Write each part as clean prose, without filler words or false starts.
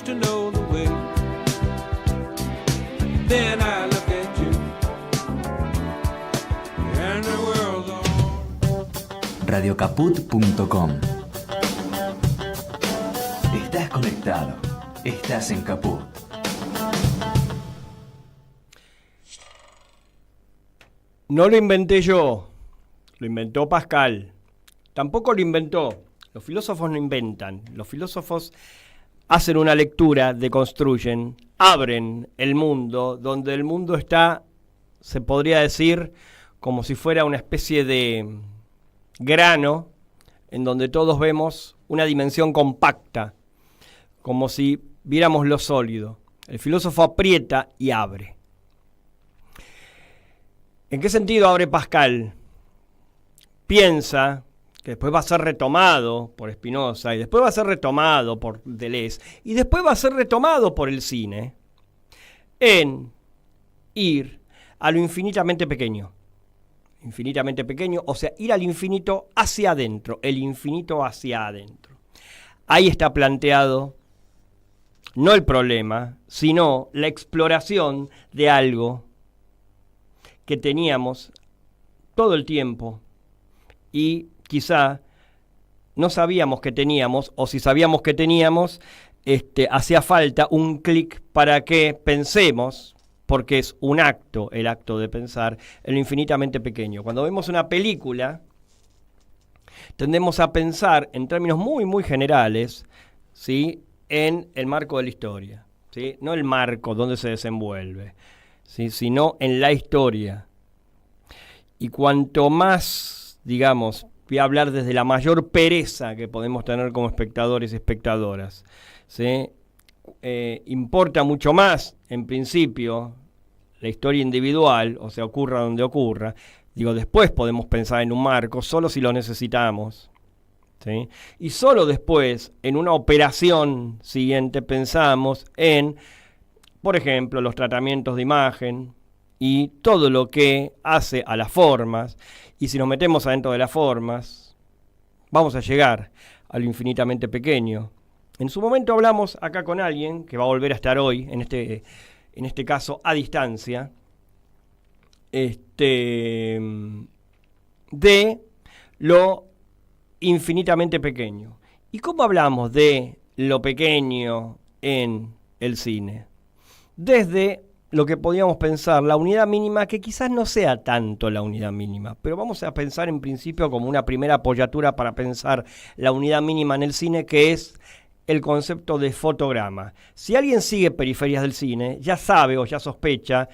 to know the way. Then I look at you and the world's on. Radiocaput.com. Estás conectado. Estás en Caput. No lo inventé yo, lo inventó Pascal. Tampoco lo inventó. Los filósofos no inventan. Los filósofos hacen una lectura, deconstruyen, abren el mundo, donde el mundo está, se podría decir, como si fuera una especie de grano, en donde todos vemos una dimensión compacta, como si viéramos lo sólido. El filósofo aprieta y abre. ¿En qué sentido abre Pascal? Piensa que después va a ser retomado por Spinoza, y después va a ser retomado por Deleuze, y después va a ser retomado por el cine, en ir a lo infinitamente pequeño. Infinitamente pequeño, o sea, ir al infinito hacia adentro, el infinito hacia adentro. Ahí está planteado no el problema, sino la exploración de algo que teníamos todo el tiempo y quizá no sabíamos que teníamos, o si sabíamos que teníamos, hacía falta un clic para que pensemos, porque es un acto, el acto de pensar, en lo infinitamente pequeño. Cuando vemos una película, tendemos a pensar en términos muy, muy generales, ¿sí?, en el marco de la historia, ¿sí?, no el marco donde se desenvuelve, ¿sí?, sino en la historia. Y cuanto más, digamos, voy a hablar desde la mayor pereza que podemos tener como espectadores y espectadoras, ¿sí?, importa mucho más, en principio, la historia individual, o sea, ocurra donde ocurra. Digo, después podemos pensar en un marco, solo si lo necesitamos, ¿sí? Y solo después, en una operación siguiente, pensamos en, por ejemplo, los tratamientos de imagen y todo lo que hace a las formas. Y si nos metemos adentro de las formas, vamos a llegar a lo infinitamente pequeño. En su momento hablamos acá con alguien que va a volver a estar hoy, en este caso a distancia, de lo infinitamente pequeño. ¿Y cómo hablamos de lo pequeño en el cine? Desde lo que podíamos pensar, la unidad mínima, que quizás no sea tanto la unidad mínima, pero vamos a pensar en principio como una primera apoyatura para pensar la unidad mínima en el cine, que es el concepto de fotograma. Si alguien sigue Periferias del Cine, ya sabe o ya sospecha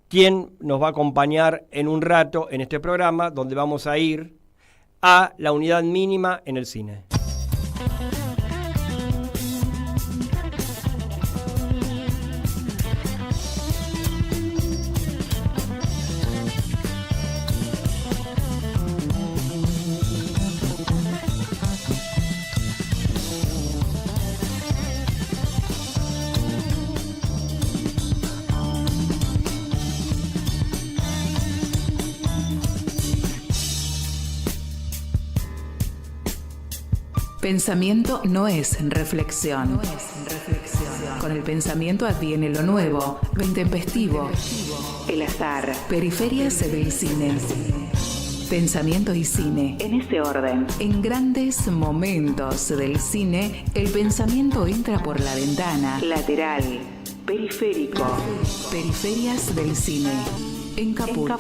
quién nos va a acompañar en un rato en este programa, donde vamos a ir a la unidad mínima en el cine. Pensamiento no es reflexión. Con el pensamiento adviene lo nuevo, lo intempestivo, el azar. Periferias del cine. Pensamiento y cine, en ese orden. En grandes momentos del cine, el pensamiento entra por la ventana. Lateral, periférico. Periferias del cine, en Caput.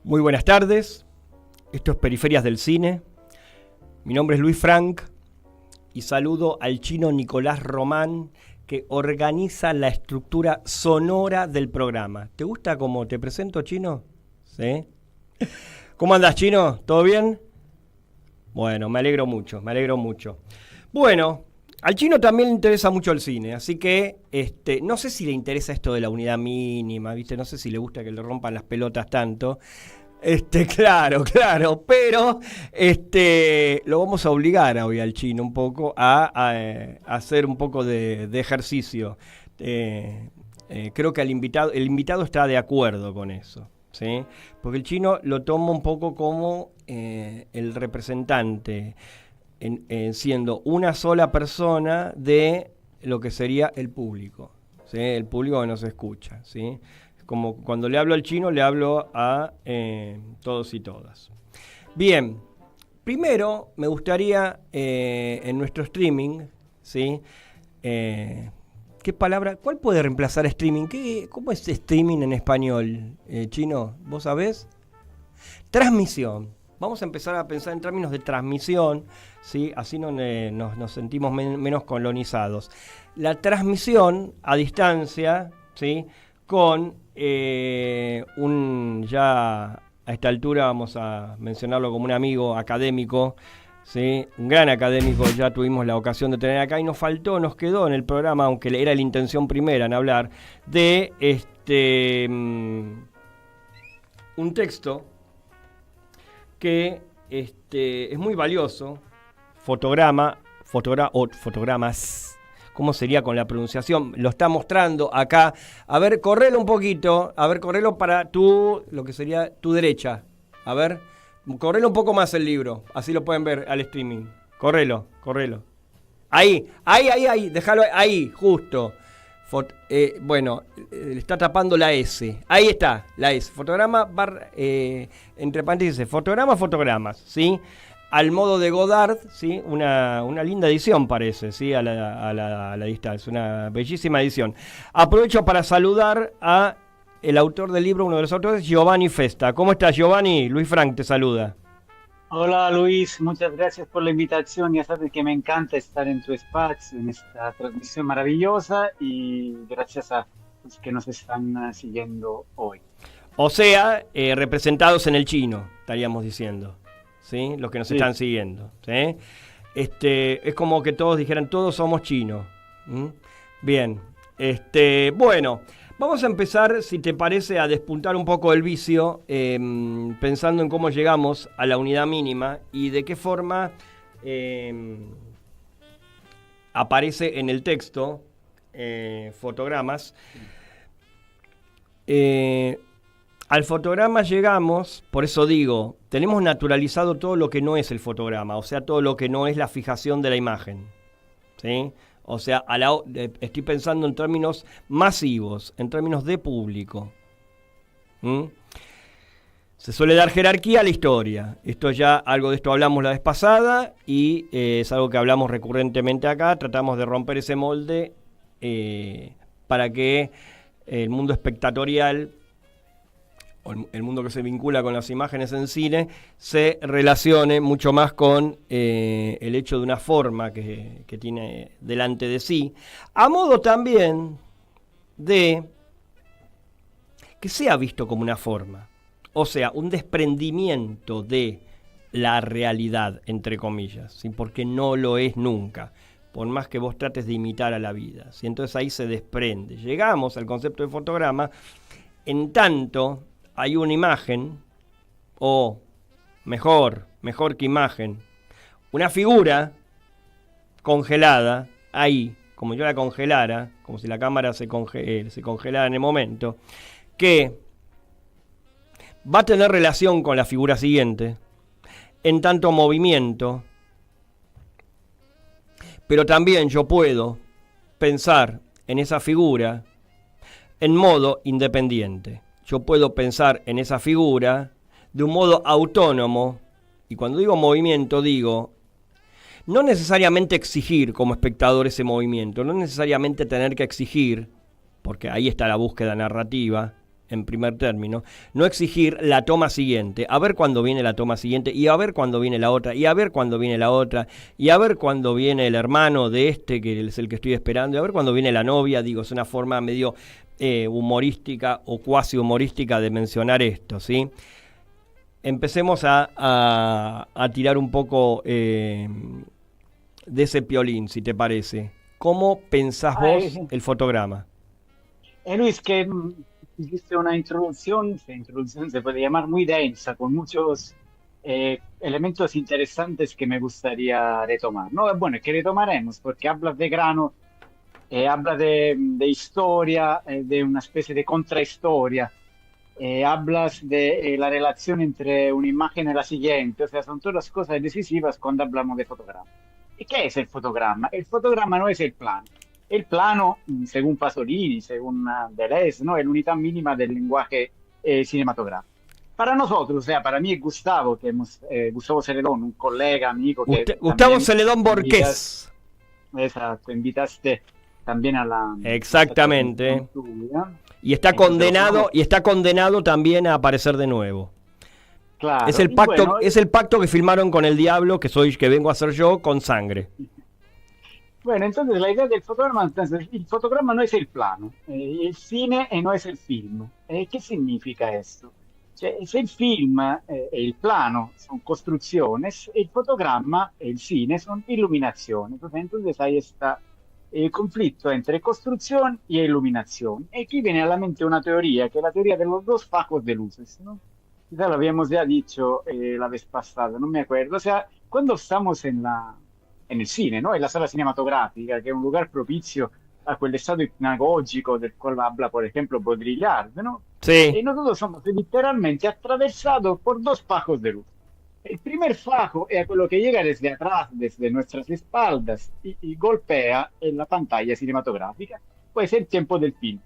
Muy buenas tardes, esto es Periferias del Cine, mi nombre es Luis Frank y saludo al chino Nicolás Román, que organiza la estructura sonora del programa. ¿Te gusta cómo te presento, chino? ¿Sí? ¿Cómo andás, chino? ¿Todo bien? Bueno, me alegro mucho, me alegro mucho. Bueno, al chino también le interesa mucho el cine, así que no sé si le interesa esto de la unidad mínima, ¿viste? No sé si le gusta que le rompan las pelotas tanto, Claro, claro, pero lo vamos a obligar hoy al chino un poco a hacer un poco de ejercicio. Creo que el invitado está de acuerdo con eso, ¿sí? Porque el chino lo toma un poco como el representante, siendo una sola persona de lo que sería el público, ¿sí? El público que nos escucha, ¿sí? Como cuando le hablo al chino, le hablo a todos y todas. Bien, primero me gustaría en nuestro streaming, ¿sí? ¿Qué palabra? ¿Cuál puede reemplazar streaming? ¿Cómo es streaming en español, chino? ¿Vos sabés? Transmisión. Vamos a empezar a pensar en términos de transmisión, ¿sí? Así no nos sentimos menos colonizados. La transmisión a distancia, ¿sí? Con ya a esta altura vamos a mencionarlo como un amigo académico, ¿sí? Un gran académico, ya tuvimos la ocasión de tener acá y nos quedó en el programa, aunque era la intención primera en hablar, de un texto que es muy valioso, fotogramas, ¿cómo sería con la pronunciación? Lo está mostrando acá. A ver, correlo un poquito. A ver, correlo para lo que sería tu derecha. A ver, correlo un poco más el libro. Así lo pueden ver al streaming. Correlo. Ahí. Déjalo ahí, justo. Le está tapando la S. Ahí está, la S. Fotograma, entre paréntesis, fotogramas, ¿sí? Al modo de Godard, ¿sí? Una linda edición parece, ¿sí? A la distancia, una bellísima edición. Aprovecho para saludar a el autor del libro, uno de los autores, Giovanni Festa. ¿Cómo estás, Giovanni? Luis Frank te saluda. Hola Luis, muchas gracias por la invitación. Ya sabes que me encanta estar en tu espacio, en esta transmisión maravillosa y gracias a los que nos están siguiendo hoy. O sea, representados en el chino, estaríamos diciendo, ¿sí? Los que nos están siguiendo, ¿sí? Es como que todos dijeran, todos somos chinos. Bien, bueno, vamos a empezar, si te parece, a despuntar un poco el vicio, pensando en cómo llegamos a la unidad mínima y de qué forma aparece en el texto fotogramas. Al fotograma llegamos, por eso digo, tenemos naturalizado todo lo que no es el fotograma, o sea, todo lo que no es la fijación de la imagen, ¿sí? O sea, estoy pensando en términos masivos, en términos de público. Se suele dar jerarquía a la historia. Algo de esto hablamos la vez pasada y es algo que hablamos recurrentemente acá. Tratamos de romper ese molde para que el mundo espectatorial, o el mundo que se vincula con las imágenes en cine, se relacione mucho más con el hecho de una forma que tiene delante de sí, a modo también de que sea visto como una forma, o sea, un desprendimiento de la realidad, entre comillas, ¿sí? Porque no lo es nunca, por más que vos trates de imitar a la vida, ¿sí? Entonces ahí se desprende. Llegamos al concepto de fotograma en tanto hay una imagen, o mejor que imagen, una figura congelada, ahí, como yo la congelara, como si la cámara se congelara en el momento, que va a tener relación con la figura siguiente, en tanto movimiento, pero también yo puedo pensar en esa figura en modo independiente. Yo puedo pensar en esa figura de un modo autónomo, y cuando digo movimiento digo, no necesariamente exigir como espectador ese movimiento, no necesariamente tener que exigir, porque ahí está la búsqueda narrativa, en primer término, no exigir la toma siguiente, a ver cuándo viene la toma siguiente, y a ver cuándo viene la otra, y a ver cuándo viene la otra, y a ver cuándo viene el hermano de que es el que estoy esperando, y a ver cuándo viene la novia. Digo, es una forma medio humorística o cuasi humorística de mencionar esto, ¿sí? Empecemos a tirar un poco de ese piolín, si te parece. ¿Cómo pensás vos el fotograma? Luis, que hiciste una introducción, esta introducción se puede llamar muy densa, con muchos elementos interesantes que me gustaría retomar. No, bueno, es que retomaremos porque hablas de grano, habla de historia, de una especie de contrahistoria. Hablas de la relación entre una imagen y la siguiente, o sea, son todas cosas decisivas cuando hablamos de fotograma. ¿Y qué es el fotograma? El fotograma no es el plano. El plano, según Pasolini, según Deleuze, ¿no? Es la unidad mínima del lenguaje cinematográfico. Para nosotros, o sea, para mí y Gustavo, Gustavo Celedón, un colega, amigo que Gustavo también Celedón Borges. exacto, invitaste también a la Exactamente. tuya. Y está Entonces, condenado también a aparecer de nuevo. claro, Es el y pacto, bueno, es el pacto que firmaron con el diablo, que vengo a hacer yo, con sangre. bueno, entonces la idea del fotograma, entonces, el fotograma no es el plano, el cine no es el film. ¿Qué significa esto? Cioè, se il film e il plano son costruzioni, il fotogramma e il cine sono illuminazioni. Entonces ahí está el conflicto entre construcción y iluminación. Y aquí viene a la mente una teoría, que es la teoría de los dos fajos de luces, ¿no? Quizá lo habíamos ya dicho la vez pasada, no me acuerdo. O sea, cuando estamos en el cine, ¿no? En la sala cinematográfica, que es un lugar propicio a quell'estado hipnagogico del cual habla, por ejemplo, Baudrillard, ¿no? Sí. Y nosotros somos literalmente atravesados por dos fajos de luz. El primer fajo es aquello que llega desde atrás, desde nuestras espaldas, y golpea en la pantalla cinematográfica, pues el tiempo del film.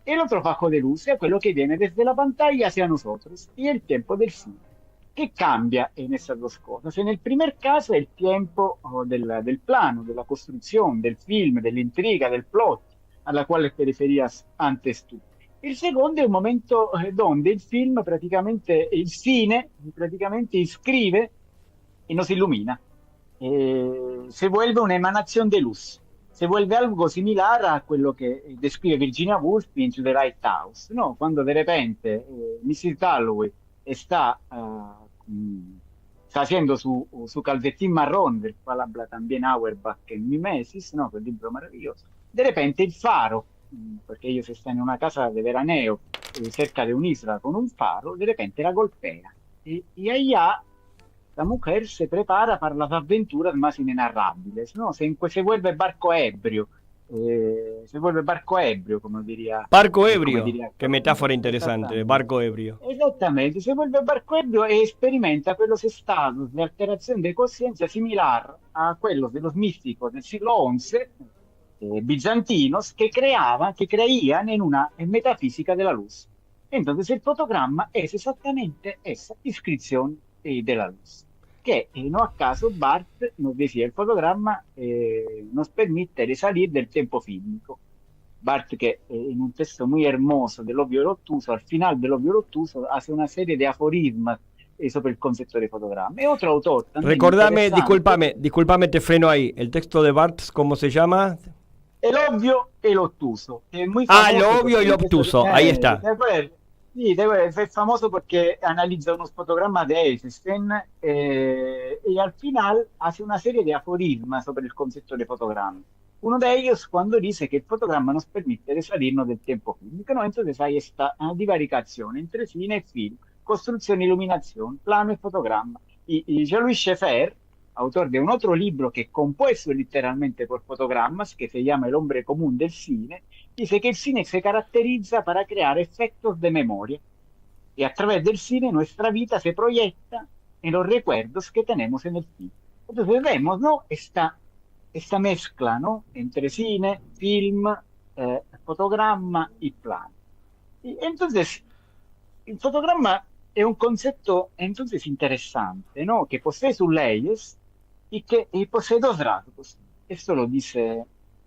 El otro fajo de luz es aquello que viene desde la pantalla hacia nosotros, y el tiempo del cine. ¿Qué cambia en esas dos cosas? En el primer caso, el tiempo del plano, de la construcción, del film, de la intriga, del plot, a la cual te referías antes tú. Il secondo è un momento donde il film praticamente, il cine praticamente iscrive y nos ilumina. Se vuelve una emanación de luz. Se vuelve algo similar a quello che descrive Virginia Woolf in To the Lighthouse, ¿no? Quando de repente Mrs. Dalloway está haciendo su calcetín marrón, del cual habla también Auerbach en Mimesis, ¿no? Quel libro maravilloso. De repente il faro, porque ellos están en una casa de veraneo cerca de una isla con un faro, de repente la golpea. Y allá la mujer se prepara para las aventuras más inenarrables, ¿no? Se vuelve barco ebrio, como diría. Barco come ebrio. diría Qué metáfora interesante, Exactamente. barco ebrio. Exactamente, se vuelve barco ebrio y experimenta aquellos estados de alteración de conciencia similar a quellos de los místicos del siglo XI bizantinos que creían en metafísica de la luz. Entonces el fotogramma es exactamente esa inscripción de la luz. Que no a caso Barthes nos decía, el fotogramma nos permite salir del tiempo fílmico. Barthes, que en un texto muy hermoso del Obvio Obtuso, al final del Obvio Obtuso, hace una serie de aforismas sobre el concepto de fotogramma. Es otro autor también Recordame, interesante. discúlpame, te freno ahí. El texto de Barthes, ¿cómo se llama? El obvio y el obtuso, que es muy Ah, el famoso obvio y el porque obtuso, ahí está. ¿te acuerdas? Sí, es famoso porque analiza unos fotogramas de Eisenstein y al final hace una serie de aforismas sobre el concepto de fotograma. Uno de ellos cuando dice que el fotogramma nos permite salirnos del tiempo fílmico, ¿no? Entonces hay esta divaricación entre cine y film, construcción, iluminación, plano y fotogramma. Y Jean-Louis Schaeffer, autor de un otro libro que es compuesto literalmente por fotogramas, que se llama El hombre común del cine, dice que el cine se caracteriza para crear efectos de memoria. Y a través del cine nuestra vida se proyecta en los recuerdos que tenemos en el film. Entonces vemos, ¿no? Esta mezcla, ¿no? Entre cine, film, fotogramma y plano. Y entonces, el fotogramma es un concepto entonces interesante, ¿no? Que posee sus leyes y posee dos rasgos. Esto lo dice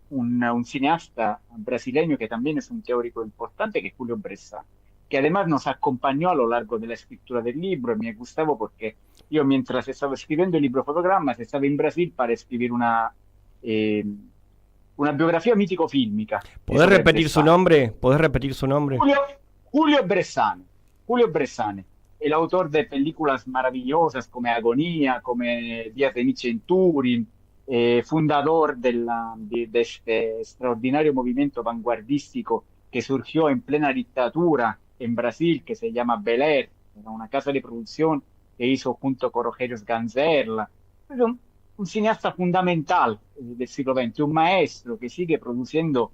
un cineasta brasileño que también es un teórico importante, que es Julio Bressan, que además nos acompañó a lo largo de la escritura del libro. Y me gustaba porque yo, mientras estaba escribiendo el libro Fotogramas, estaba en Brasil para escribir una biografía mítico-fílmica. ¿Podés repetir su nombre? ¿Podés repetir su nombre? Julio Bressan. Julio Bressan, el autor de películas maravillosas como Agonía, como Días de Nietzsche en Turín, fundador de este extraordinario movimiento vanguardístico que surgió en plena dictadura en Brasil, que se llama Bel Air, era una casa de producción que hizo junto con Rogerio Sganzerla. Es un cineasta fundamental del siglo XX, un maestro que sigue produciendo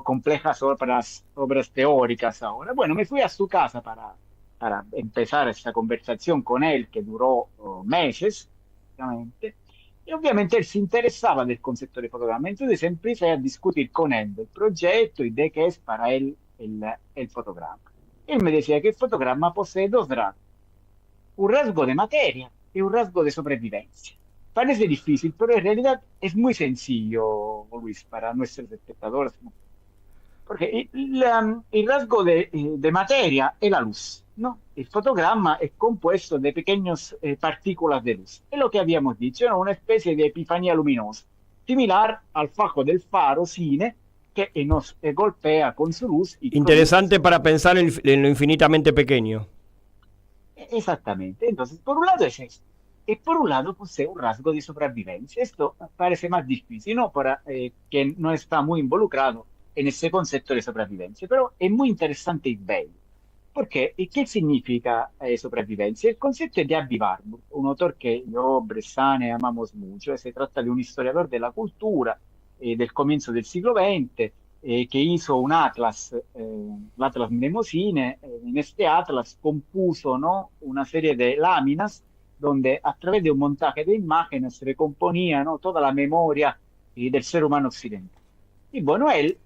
complejas obras teóricas ahora. Bueno, me fui a su casa para empezar esta conversación con él, que duró meses, prácticamente. Y obviamente él se interesaba del concepto de fotograma, entonces empecé a discutir con él del proyecto y de qué es para él el fotograma. Él me decía que el fotograma posee dos rasgos, un rasgo de materia y un rasgo de sobrevivencia. Parece difícil, pero en realidad es muy sencillo, Luis, para nuestros espectadores, ¿no? Porque el rasgo de materia es la luz, ¿no? El fotograma es compuesto de pequeñas partículas de luz. Es lo que habíamos dicho, ¿no? Una especie de epifanía luminosa, similar al fajo del faro cine que nos golpea con su luz. Y Interesante para pensar en lo infinitamente pequeño. Exactamente. Entonces, por un lado es esto. Y por un lado posee un rasgo de sobrevivencia. Esto parece más difícil, ¿no? Para quien no está muy involucrado en ese concepto de sobrevivencia, pero es muy interesante y bello. Porque, ¿qué significa sobrevivencia? El concepto es de Abby Warburg, un autor que yo, Bressane, amamos mucho. Se trata de un historiador de la cultura del comienzo del siglo XX, que hizo un atlas, el Atlas Mnemosine. En este atlas compuso, ¿no?, una serie de láminas donde a través de un montaje de imágenes se recomponía, ¿no?, toda la memoria del ser humano occidental. Y bueno, él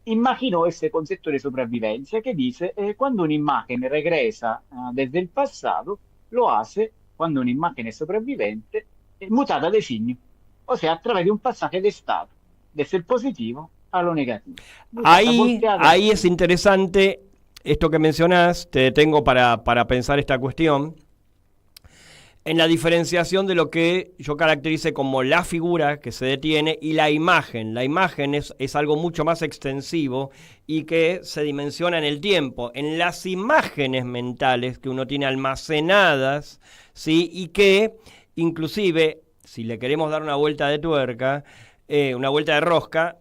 imaginó ese concepto de sobrevivencia que dice, cuando una imagen regresa desde el pasado, lo hace cuando una imagen es sobreviviente, mutada de signo, o sea, a través de un pasaje de estado, desde el positivo a lo negativo. Ahí es interesante esto que mencionás, te detengo para pensar esta cuestión, en la diferenciación de lo que yo caracterice como la figura que se detiene y la imagen. La imagen es algo mucho más extensivo y que se dimensiona en el tiempo, en las imágenes mentales que uno tiene almacenadas, ¿sí? Y que inclusive, si le queremos dar una vuelta de tuerca, una vuelta de rosca,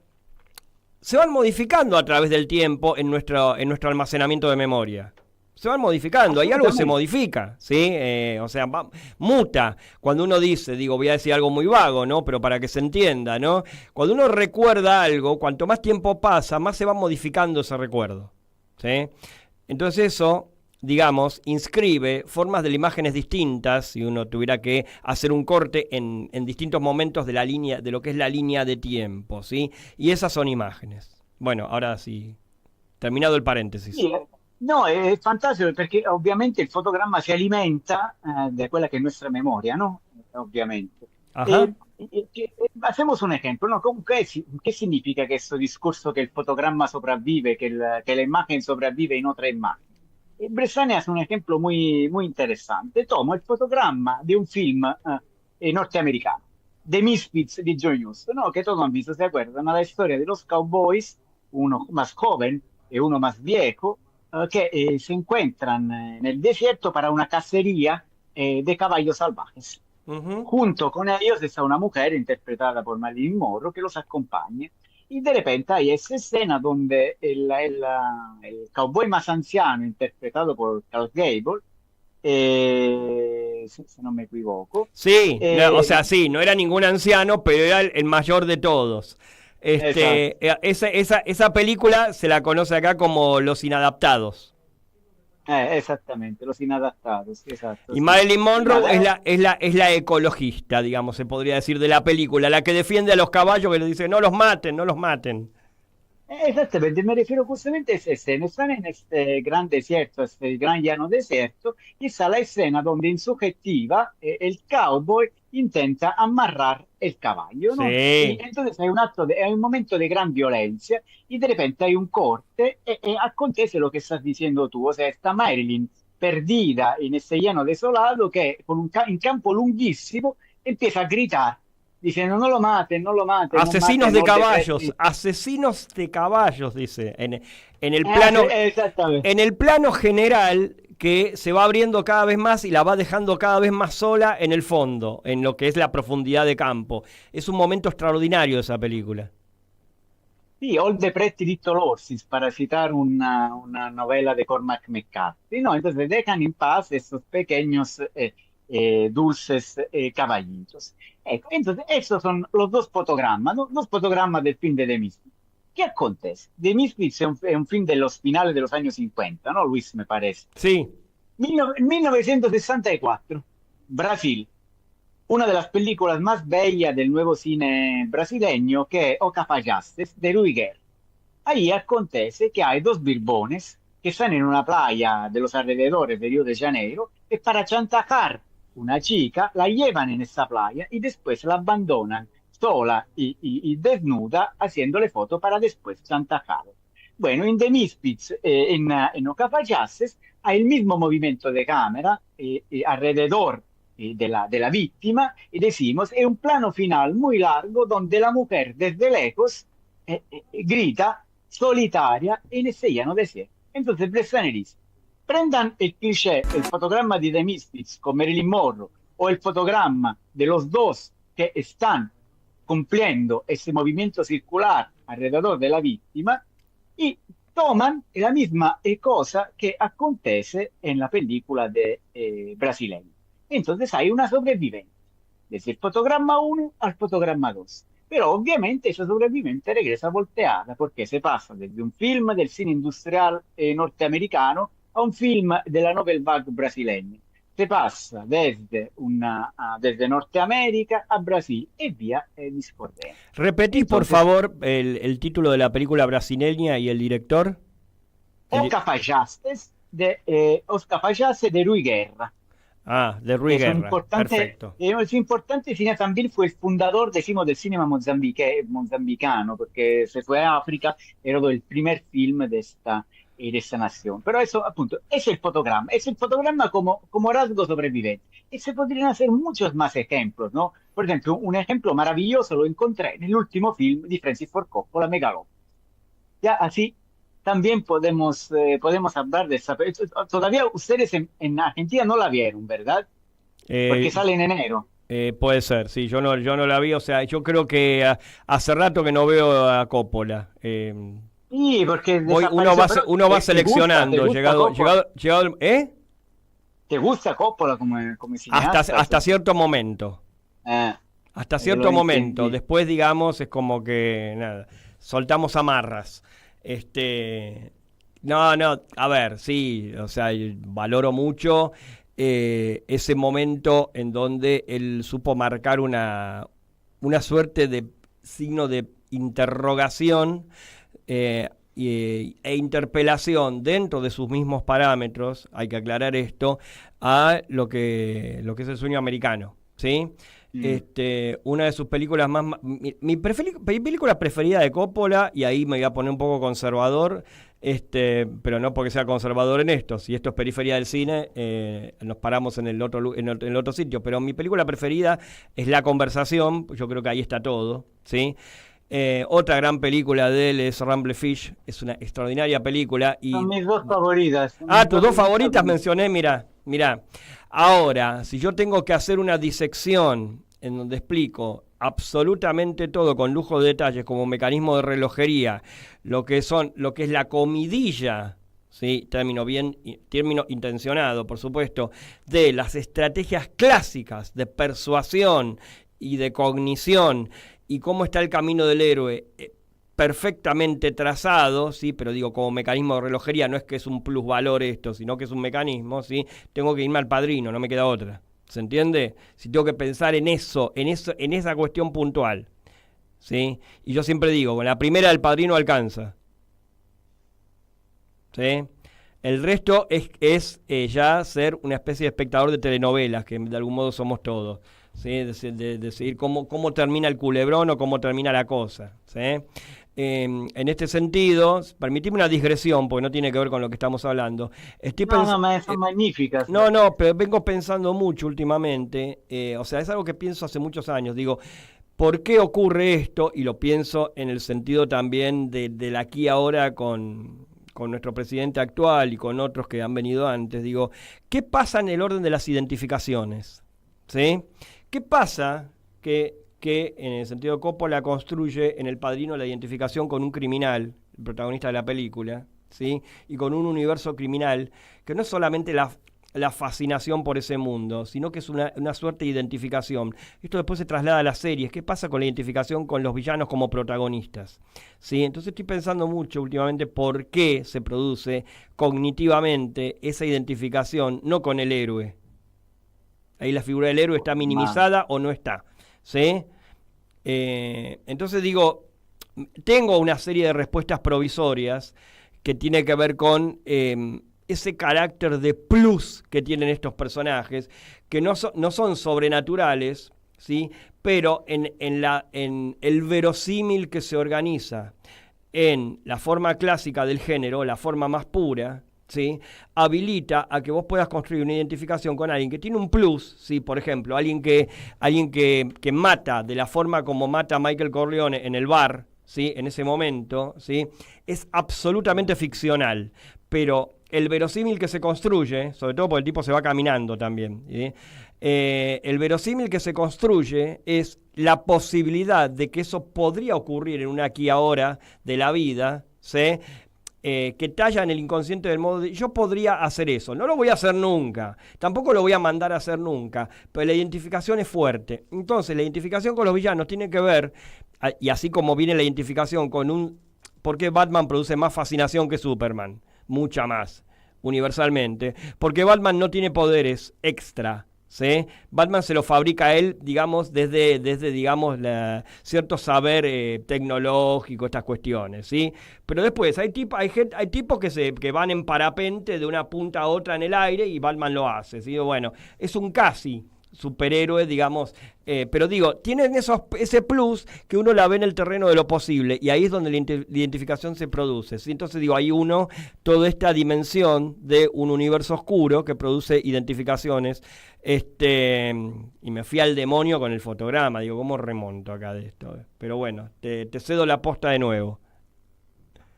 se van modificando a través del tiempo en nuestro almacenamiento de memoria. Se van modificando, hay algo que se modifica, ¿sí? O sea, muta. Cuando uno dice, voy a decir algo muy vago, ¿no? Pero para que se entienda, ¿no? Cuando uno recuerda algo, cuanto más tiempo pasa, más se va modificando ese recuerdo, ¿sí? Entonces eso, digamos, inscribe formas de imágenes distintas, si uno tuviera que hacer un corte en distintos momentos de la línea, de lo que es la línea de tiempo, ¿sí? Y esas son imágenes. Bueno, ahora sí, terminado el paréntesis. Sì, no, è fantastico perché ovviamente il fotogramma si alimenta da quella che è nuestra memoria, ¿no? Ovviamente. Ajá. Hacemos un ejemplo, ¿no? ¿Qué significa que este discurso que el fotogramma sobrevive, que la imagen sobrevive en otra imagen? Bressane hace un ejemplo muy, muy interesante. Toma el fotogramma de un film norteamericano, The Misfits di John Huston, ¿no? Que todos han visto, ¿se acuerdan? La historia de los cowboys, uno más joven y uno más viejo, que se encuentran en el desierto para una cacería de caballos salvajes. Uh-huh. Junto con ellos está una mujer interpretada por Marilyn Monroe que los acompaña. Y de repente hay esa escena donde el cowboy más anciano, interpretado por Clark Gable, si no me equivoco. Sí, o sea, sí, no era ningún anciano, pero era el mayor de todos. Esa película se la conoce acá como Los Inadaptados. Exactamente, Los Inadaptados, exacto. Y Marilyn Monroe es la ecologista, digamos, se podría decir, de la película, la que defiende a los caballos, que le dice, no los maten, no los maten. Exactamente, me refiero justamente a esa escena. Están en este gran desierto, este gran llano desierto, y está la escena donde en subjetiva el cowboy intenta amarrar el caballo, ¿no? Sí. Y entonces hay un momento de gran violencia y de repente hay un corte y acontece lo que estás diciendo tú, o sea, está Marilyn perdida en ese llano desolado que con un campo lunghissimo empieza a gritar diciendo no lo maten, no lo maten. Asesinos no de maten, caballos, asesinos de caballos, dice, en el plano, exactamente. en el plano general que se va abriendo cada vez más y la va dejando cada vez más sola en el fondo, en lo que es la profundidad de campo. Es un momento extraordinario esa película. Sí, All the Pretty Little Horses, para citar una novela de Cormac McCarthy, ¿no? Entonces dejan en paz esos pequeños dulces caballitos. Ecco, entonces esos son los dos fotogramas, ¿no? Los fotogramas del film de The Misfits. ¿Qué acontece? The Misfits es un film de los finales de los años 50, ¿no, Luis? Me parece. Sí, 1964, Brasil. Una de las películas más bellas del nuevo cine brasileño, que es O Cafayastes, de Rui Guerra. Ahí acontece que hay dos birbones que están en una playa de los alrededores de Río de Janeiro y para chantajear una chica la llevan en esa playa y después la abandonan sola y desnuda haciéndole foto para después chantajear. Bueno, en The Misfits, en O Cafayastes, hay el mismo movimiento de cámara alrededor de la víctima y decimos, es un plano final muy largo donde la mujer desde lejos grita solitaria en ese llano desierto. Entonces Bressan dice, prendan el cliché, el fotograma de The Misfits con Marilyn Monroe o el fotograma de los dos que están cumpliendo ese movimiento circular alrededor de la víctima y toman la misma cosa que acontece en la película de brasileña. Entonces hay una sobrevivencia, desde el fotograma 1 al fotograma 2. Pero obviamente esa sobrevivencia regresa volteada porque se pasa desde un film del cine industrial norteamericano a un film de la nouvelle vague brasileña. Se pasa desde Norteamérica a Brasil y vía discordendo. repetís por Entonces, favor el título de la película brasileña y el director. Os Cafayastes de Rui Guerra. Ah, de Rui Es un Guerra, perfecto. es un importante cine, también fue el fundador, decimos, del cine mozambicano, porque se fue a África, era el primer film de esta nación. Pero eso, appunto, es el fotograma como rasgo sobreviviente. Y se podrían hacer muchos más ejemplos, ¿no? Por ejemplo, un ejemplo maravilloso lo encontré en el último film de Francis Ford Coppola, Megalópolis. Ya así también podemos hablar de esa. Todavía ustedes en Argentina no la vieron, ¿verdad? Porque Eh, sale en enero. puede ser, sí, yo no la vi, o sea, yo creo que hace rato que no veo a Coppola. Sí, porque Uno va, desapareció. Pero, uno va ¿te gusta seleccionando, Coppola? ¿eh? ¿Te gusta Coppola como Hasta, cineasta? hasta cierto momento. Ah, Hasta lo cierto momento. entendí. Después, digamos, es como que nada, soltamos amarras. No, no, a ver, sí, o sea, valoro mucho ese momento en donde él supo marcar una suerte de signo de interrogación e interpelación dentro de sus mismos parámetros, hay que aclarar esto, a lo que es el sueño americano, ¿sí? Mm. Una de sus películas mi película preferida de Coppola, y ahí me voy a poner un poco conservador, pero no porque sea conservador en esto, si esto es periferia del cine, nos paramos en el otro sitio, pero mi película preferida es La Conversación, yo creo que ahí está todo, ¿sí? Otra gran película de él es Rumblefish, es una extraordinaria película. Son mis dos favoritas. Tus dos favoritas mencioné, mira. Ahora, si yo tengo que hacer una disección en donde explico absolutamente todo con lujo de detalles como mecanismo de relojería, lo que es la comidilla, ¿sí? Término intencionado, por supuesto, de las estrategias clásicas de persuasión y de cognición y cómo está el camino del héroe perfectamente trazado, ¿sí? Pero digo, como mecanismo de relojería, no es que es un plusvalor esto, sino que es un mecanismo, ¿sí? Tengo que irme al Padrino, no me queda otra. ¿Se entiende? Si tengo que pensar en esa cuestión puntual, ¿sí? Y yo siempre digo, con la primera del Padrino alcanza, ¿sí? El resto es ya ser una especie de espectador de telenovelas, que de algún modo somos todos, ¿sí? De decidir cómo termina el culebrón o cómo termina la cosa, ¿sí? En este sentido, permitime una digresión, porque no tiene que ver con lo que estamos hablando. Son magníficas. No, pero vengo pensando mucho últimamente, o sea, es algo que pienso hace muchos años, digo, ¿por qué ocurre esto? Y lo pienso en el sentido también del aquí y ahora con nuestro presidente actual y con otros que han venido antes. Digo, ¿qué pasa en el orden de las identificaciones? ¿Sí? ¿Qué pasa que que en el sentido Coppola construye en El Padrino la identificación con un criminal, el protagonista de la película, ¿sí? Y con un universo criminal que no es solamente la fascinación por ese mundo, sino que es una suerte de identificación. Esto después se traslada a las series. ¿Qué pasa con la identificación con los villanos como protagonistas? ¿Sí? Entonces estoy pensando mucho últimamente por qué se produce cognitivamente esa identificación, no con el héroe. Ahí la figura del héroe está minimizada o no está. ¿Sí? Entonces digo, tengo una serie de respuestas provisorias que tiene que ver con ese carácter de plus que tienen estos personajes, que no son sobrenaturales, ¿sí? Pero en el verosímil que se organiza en la forma clásica del género, la forma más pura, ¿sí? Habilita a que vos puedas construir una identificación con alguien que tiene un plus, ¿sí? Por ejemplo, alguien que mata de la forma como mata a Michael Corleone en el bar, ¿sí? En ese momento, ¿sí? Es absolutamente ficcional, pero el verosímil que se construye, sobre todo porque el tipo se va caminando también, ¿sí? El verosímil que se construye es la posibilidad de que eso podría ocurrir en un aquí y ahora de la vida, ¿sí? Que talla en el inconsciente del modo de, yo podría hacer eso, no lo voy a hacer nunca, tampoco lo voy a mandar a hacer nunca, pero la identificación es fuerte. Entonces la identificación con los villanos tiene que ver, y así como viene la identificación con ¿por qué Batman produce más fascinación que Superman? Mucha más, universalmente, porque Batman no tiene poderes extra, ¿sí? Batman se lo fabrica él, digamos, desde digamos, cierto saber tecnológico, estas cuestiones, ¿sí? Pero después hay tipos que van en parapente de una punta a otra en el aire y Batman lo hace, ¿sí? Bueno, es un casi superhéroe, digamos, pero digo, tienen ese plus que uno la ve en el terreno de lo posible y ahí es donde la identificación se produce, ¿sí? Entonces digo, hay toda esta dimensión de un universo oscuro que produce identificaciones, y me fui al demonio con el fotograma, digo, ¿cómo remonto acá de esto? Pero bueno, te cedo la posta de nuevo.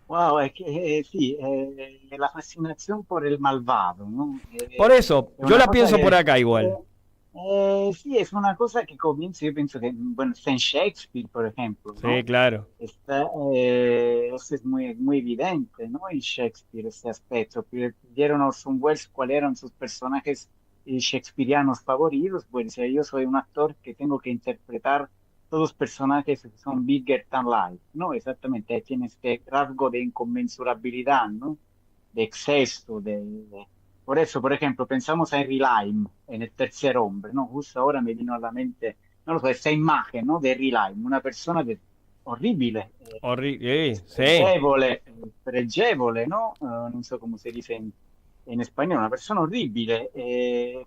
Wow, es que sí, la fascinación por el malvado, ¿no? Por eso, È yo una la cosa pienso por che, acá igual. sí, es una cosa que comienza, yo pienso que, bueno, está en Shakespeare, por ejemplo, Sí, ¿no? claro. Eso es muy evidente, ¿no? En Shakespeare, ese aspecto. Pidieron a Orson Welles cuáles eran sus personajes shakespearianos favoritos. Pues decía, yo soy un actor que tengo que interpretar todos los personajes que son bigger than life, ¿no? Exactamente, tiene este rasgo de inconmensurabilidad, ¿no? De exceso, Por eso, por ejemplo, pensamos a Henry Lime en El Tercer Hombre, ¿no? Justo ahora me vino a la mente, no lo so, esa imagen, ¿no? De Henry Lime, una persona horrible, Sí. pregevole, ¿no? Non so cómo se dice en español, una persona horrible,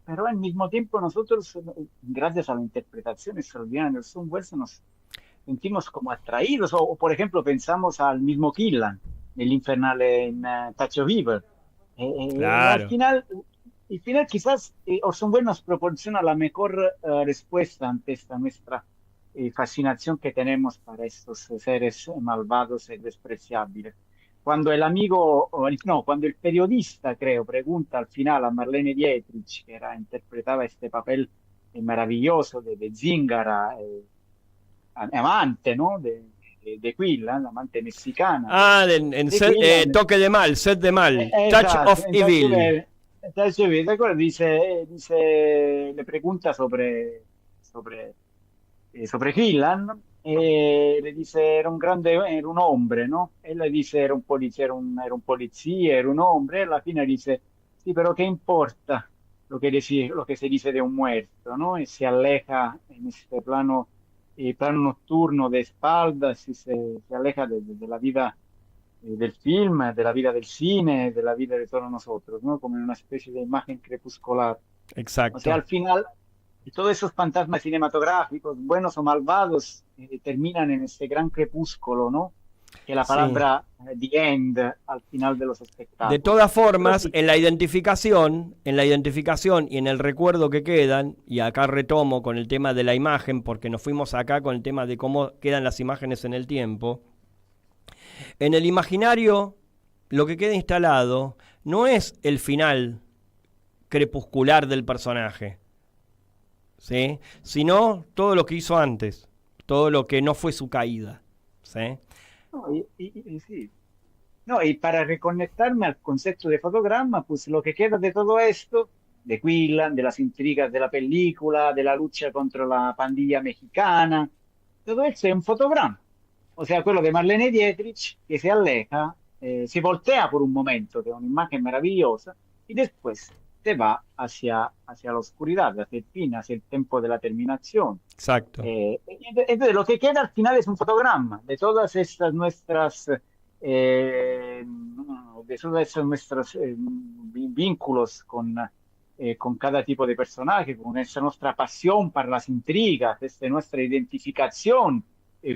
pero al mismo tiempo nosotros, gracias a la interpretación extraordinaria de Orson Welles, nos sentimos como atraídos, o, por ejemplo pensamos al mismo Killan, nell'Infernale in Tacho Beaver. Al Claro. final, el final quizás Orson Welles nos proporciona la mejor respuesta ante esta nuestra fascinación que tenemos para estos seres malvados y despreciables. Cuando el amigo, no, cuando el periodista, creo, pregunta al final a Marlene Dietrich, que interpretaba este papel maravilloso de Zingara, amante, ¿no? De Quillan, la amante mexicana. Ah, De Quillan. toque de mal, set de mal, touch Esatto, of evil. entonces, ¿te acuerdas? Le pregunta sobre Gillan, le dice era un hombre, ¿no? Él le dice era un policía, era un policía, era un hombre, y alla fine dice, sí, pero ¿qué importa lo que se dice de un muerto, ¿no? Y se aleja en este plano nocturno de espaldas y se aleja de la vida del film, de la vida del cine, de la vida de todos nosotros, ¿no? Como en una especie de imagen crepuscular. O sea, Exacto. al final, todos esos fantasmas cinematográficos, buenos o malvados, terminan en este gran crepúsculo, ¿no? Que la Sí. palabra the end al final de los De espectáculos. todas Pero formas, sí, en la identificación y en el recuerdo que quedan, y acá retomo con el tema de la imagen, porque nos fuimos acá con el tema de cómo quedan las imágenes en el tiempo, en el imaginario lo que queda instalado no es el final crepuscular del personaje, ¿sí? Sino todo lo que hizo antes. todo lo que no fue su caída. ¿Sí? No, y sí. No, y para reconectarme al concepto de fotograma, pues lo que queda de todo esto, de Quillan, de las intrigas de la película, de la lucha contra la pandilla mexicana, todo eso es un fotograma. O sea, quello de Marlene Dietrich que se aleja, se voltea por un momento, que es una imagen maravillosa, y después se va hacia la oscuridad, hacia el fin, hacia el tiempo de la terminación. Exacto. Entonces, lo que queda al final es un fotograma de todas estas nuestras, de todos estos nuestros vínculos con cada tipo de personaje, con esta nuestra pasión para las intrigas, esta nuestra identificación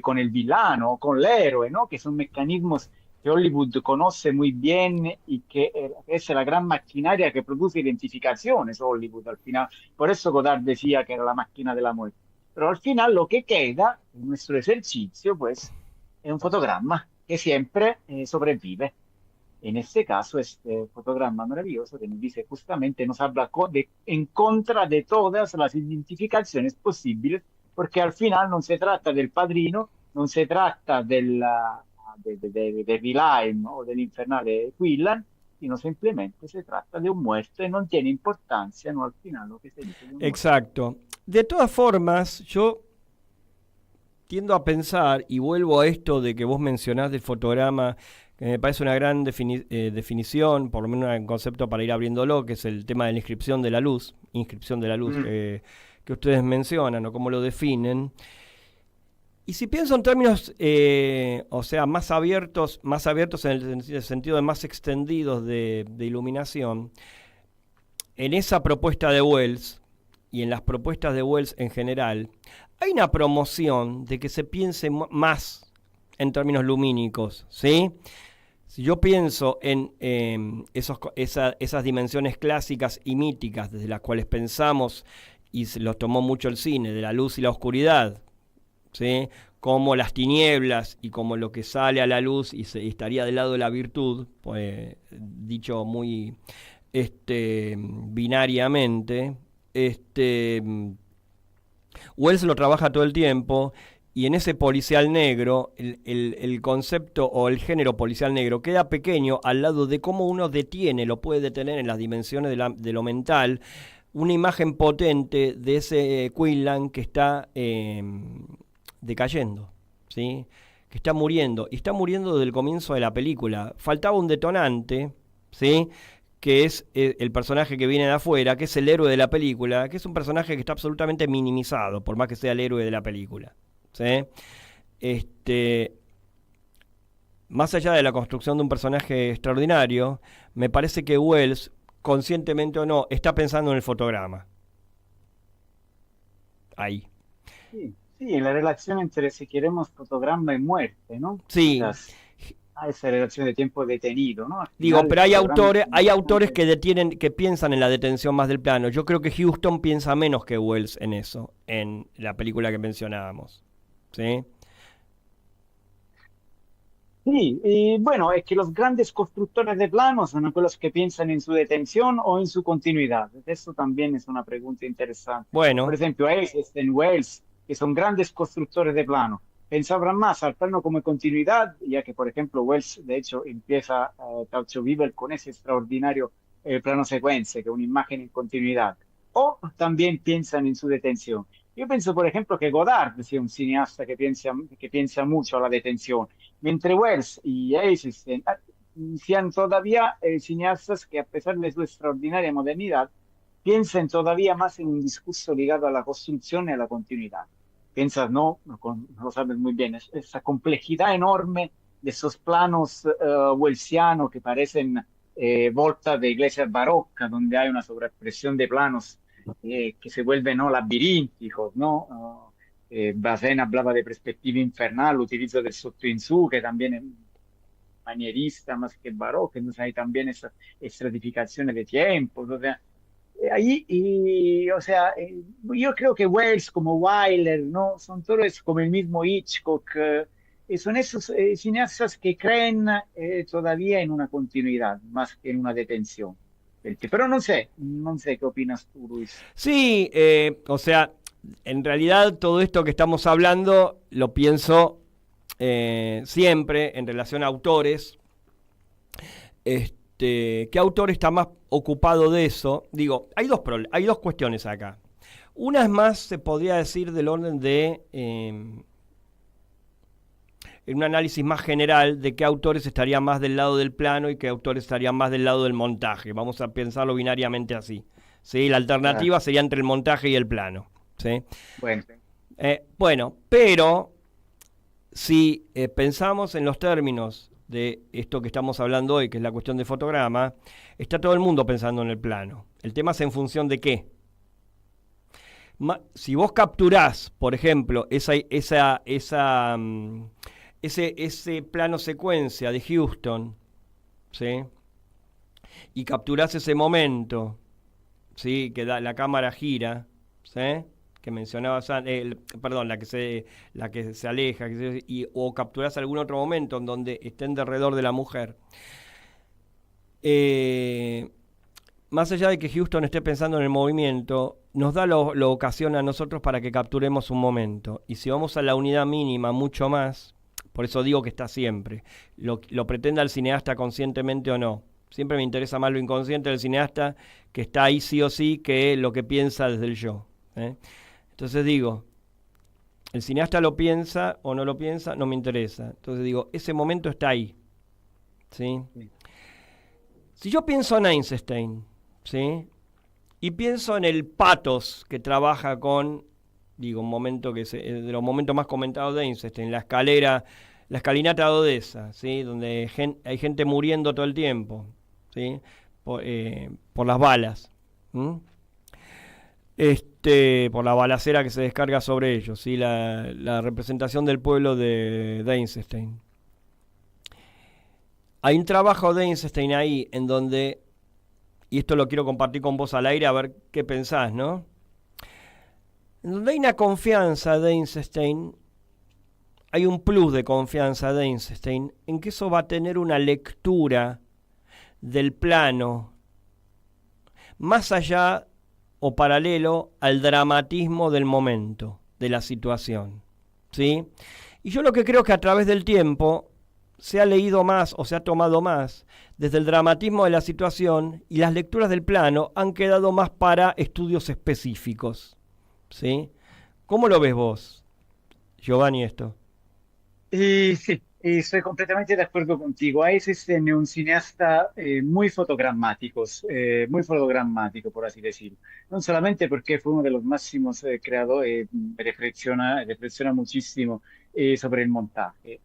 con el villano, con el héroe, ¿no? Que son mecanismos que Hollywood conoce muy bien y que es la gran maquinaria que produce identificaciones, Hollywood al final. Por eso Godard decía que era la máquina de la muerte. Pero al final lo que queda en nuestro ejercicio, pues, es un fotograma que siempre sobrevive. En este caso, este fotograma maravilloso que nos dice justamente, nos habla en contra de todas las identificaciones posibles, porque al final no se trata del padrino, no se trata de Villain o del infernale Quillan, sino simplemente se trata de un muerto y no tiene importancia, ¿no? Al final lo que se dice de un muerto. Exacto. De todas formas, yo tiendo a pensar, y vuelvo a esto de que vos mencionás del fotograma, que me parece una gran definición, por lo menos un concepto para ir abriéndolo, que es el tema de la inscripción de la luz, que ustedes mencionan o cómo lo definen. Y si pienso en términos, o sea, más abiertos en el sentido de más extendidos de iluminación, en esa propuesta de Wells y en las propuestas de Wells en general, hay una promoción de que se piense más en términos lumínicos, ¿sí? Si yo pienso en esas dimensiones clásicas y míticas desde las cuales pensamos, y se los tomó mucho el cine, de la luz y la oscuridad, ¿sí? Como las tinieblas y como lo que sale a la luz y estaría del lado de la virtud, pues, dicho muy binariamente, Wells lo trabaja todo el tiempo, y en ese policial negro, el concepto o el género policial negro queda pequeño al lado de cómo uno lo puede detener en las dimensiones de lo mental, una imagen potente de ese Quinlan que está decayendo, ¿sí? Que está muriendo, y está muriendo desde el comienzo de la película. Faltaba un detonante, ¿sí? Que es el personaje que viene de afuera, que es el héroe de la película, que es un personaje que está absolutamente minimizado, por más que sea el héroe de la película, ¿sí? Más allá de la construcción de un personaje extraordinario, me parece que Wells, conscientemente o no, está pensando en el fotograma. Ahí. Sí, sí, la relación entre, si queremos, fotograma y muerte, ¿no? Sí. Esa relación de tiempo detenido, ¿no? Digo, pero hay autores que piensan en la detención más del plano. Yo creo que Huston piensa menos que Wells en eso, en la película que mencionábamos, ¿sí? Sí, y bueno, es que los grandes constructores de planos son aquellos que piensan en su detención o en su continuidad. Eso también es una pregunta interesante. Bueno. Por ejemplo, Eisenstein, Wells, que son grandes constructores de plano, pensaban más al plano como continuidad, ya que, por ejemplo, Wells, de hecho, empieza Caucho Viver con ese extraordinario plano secuencia, que es una imagen en continuidad. O también piensan en su detención. Yo pienso, por ejemplo, que Godard es un cineasta que piensa mucho a la detención, mientras Wells y Eisenstein sean todavía cineastas que, a pesar de su extraordinaria modernidad, piensen todavía más en un discurso ligado a la construcción y a la continuidad. Piensas, no lo sabes muy bien, esa complejidad enorme de esos planos wellsianos que parecen voltas de iglesias barocas, donde hay una sobreexpresión de planos que se vuelven, ¿no?, labirínticos, ¿no? Bazin hablaba de perspectiva infernal, utilizo del sotto in su, que también es manierista más que barroco, entonces hay también esa estratificación de tiempos, o sea, yo creo que Wells como Wyler, ¿no? Son todos como el mismo Hitchcock, son esos cineastas que creen todavía en una continuidad más que en una detención. Pero no sé qué opinas tú, Luis. Sí, o sea, en realidad todo esto que estamos hablando lo pienso siempre en relación a autores. ¿Qué autor está más ocupado de eso? Digo, hay dos cuestiones acá. Una es más, se podría decir, del orden de, en un análisis más general, de qué autores estarían más del lado del plano y qué autores estarían más del lado del montaje. Vamos a pensarlo binariamente así. ¿Sí? La alternativa sería entre el montaje y el plano. ¿Sí? Bueno, Pero si pensamos en los términos de esto que estamos hablando hoy, que es la cuestión de fotograma, está todo el mundo pensando en el plano. El tema es en función de qué. Si vos capturás, por ejemplo, ese plano secuencia de Houston, ¿sí? Y capturás ese momento, ¿sí? Que la cámara gira, ¿sí? Que mencionabas, perdón, la que se aleja, o capturás algún otro momento en donde estén alrededor de la mujer. Más allá de que Houston esté pensando en el movimiento, nos da lo ocasión a nosotros para que capturemos un momento. Y si vamos a la unidad mínima mucho más, por eso digo que está siempre, lo pretenda el cineasta conscientemente o no. Siempre me interesa más lo inconsciente del cineasta, que está ahí sí o sí, que lo que piensa desde el yo. Entonces digo, el cineasta lo piensa o no lo piensa, no me interesa. Entonces digo, ese momento está ahí. ¿Sí? Si yo pienso en Eisenstein, ¿sí? Y pienso en el pathos que trabaja con, digo, un momento que es de los momentos más comentados de Eisenstein, la escalinata de Odessa, ¿sí? Donde hay gente muriendo todo el tiempo, ¿sí? Por las balas. Por la balacera que se descarga sobre ellos, ¿sí? La representación del pueblo de Eisenstein. Hay un trabajo de Eisenstein ahí en donde, y esto lo quiero compartir con vos al aire a ver qué pensás, ¿no? En donde hay una confianza de Eisenstein, hay un plus de confianza de Eisenstein en que eso va a tener una lectura del plano más allá o paralelo al dramatismo del momento, de la situación, ¿sí? Y yo lo que creo que a través del tiempo se ha leído más o se ha tomado más desde el dramatismo de la situación, y las lecturas del plano han quedado más para estudios específicos, ¿sí? ¿Cómo lo ves vos, Giovanni, esto? Sí, estoy completamente de acuerdo contigo. Eisenstein es un cineasta muy fotogrammático, por así decirlo. No solamente porque fue uno de los máximos creadores, reflexiona muchísimo sobre el montaje.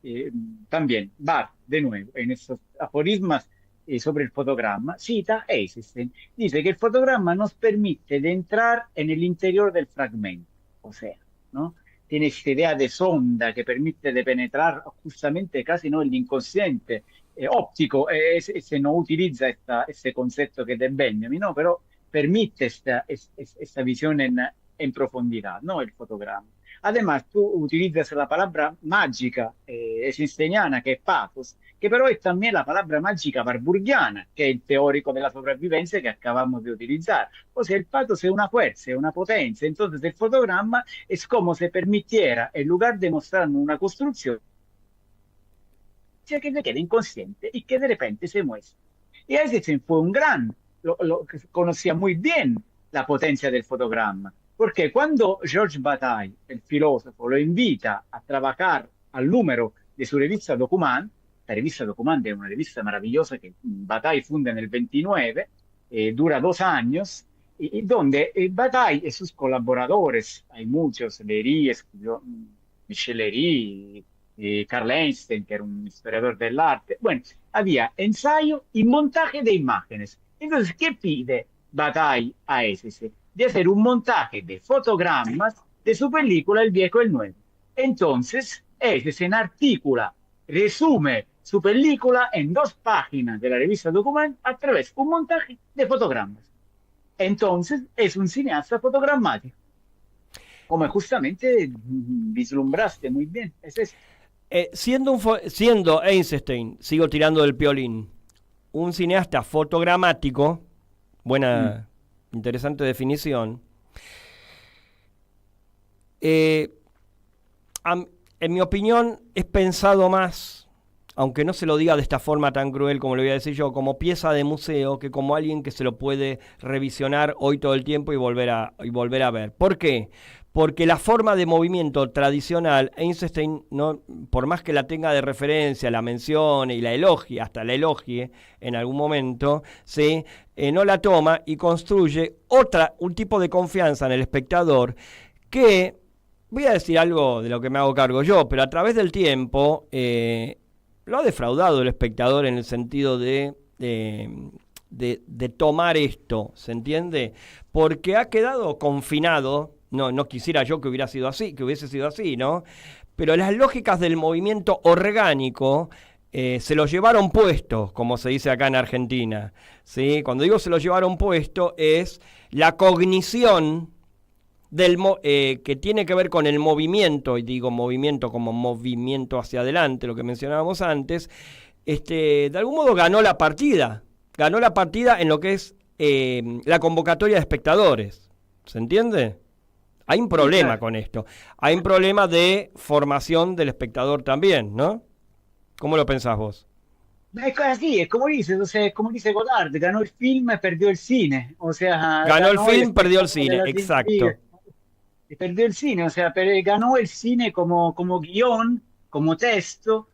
También Barth, de nuevo, en estos aforismas sobre el fotograma, cita Eisenstein. Dice que el fotograma nos permite de entrar en el interior del fragmento, o sea, ¿no? Tiene esta idea de sonda que permite de penetrar justamente casi no el inconsciente óptico, se no utiliza este concepto que es de Benjamin, ¿no? Pero permite esta visión en profundidad, ¿no? El fotograma. Además, tú utilizas la palabra mágica eisensteiniana, que es pathos, que pero es también la palabra mágica warburgiana, que es el teórico de la sobrevivencia que acabamos de utilizar. O sea, el pathos es una fuerza, es una potencia. Entonces, el fotograma es como si permitiera, en lugar de mostrarnos una construcción, que se queda inconsciente y que de repente se muestra. Y Eisenstein fue un gran, que conocía muy bien la potencia del fotograma, porque cuando Georges Bataille, el filósofo, lo invita a trabajar al número de su revista Document, la revista Document es una revista maravillosa que Bataille funda en el 29, dura 2 años, y donde Bataille y sus colaboradores, hay muchos, Léry, Michel Léry, Carl Einstein, que era un historiador del arte, bueno, había ensayo y montaje de imágenes. Entonces, ¿qué pide Bataille a ese? De hacer un montaje de fotogramas de su película El Viejo y el Nuevo. Entonces, Eisenstein articula, resume su película en 2 páginas de la revista Document a través de un montaje de fotogramas. Entonces, es un cineasta fotogramático, como justamente vislumbraste muy bien. Es eso. Siendo Eisenstein, sigo tirando del piolín, un cineasta fotogramático, buena, interesante definición, eh, en mi opinión, es pensado más, aunque no se lo diga de esta forma tan cruel como lo voy a decir yo, como pieza de museo, que como alguien que se lo puede revisionar hoy todo el tiempo y volver a ver. ¿Por qué? Porque la forma de movimiento tradicional, Eisenstein, no, por más que la tenga de referencia, la mencione y la elogie, hasta la elogie en algún momento, ¿sí? No la toma y construye un tipo de confianza en el espectador que, voy a decir algo de lo que me hago cargo yo, pero a través del tiempo lo ha defraudado el espectador en el sentido de tomar esto, ¿se entiende? Porque ha quedado confinado. No quisiera yo que hubiese sido así, ¿no? Pero las lógicas del movimiento orgánico se lo llevaron puesto, como se dice acá en Argentina, ¿sí? Cuando digo se lo llevaron puesto, es la cognición que tiene que ver con el movimiento, y digo movimiento como movimiento hacia adelante, lo que mencionábamos antes, de algún modo ganó la partida en lo que es la convocatoria de espectadores, ¿se entiende? Hay un problema con esto. Hay un problema de formación del espectador también, ¿no? ¿Cómo lo pensás vos? Es así, es como dices, o sea, como dice Godard, ganó el film, perdió el cine. O sea, Ganó el film, perdió el espectáculo de cine, las exacto. intrigas. Y perdió el cine, o sea, ganó el cine como guión, como texto,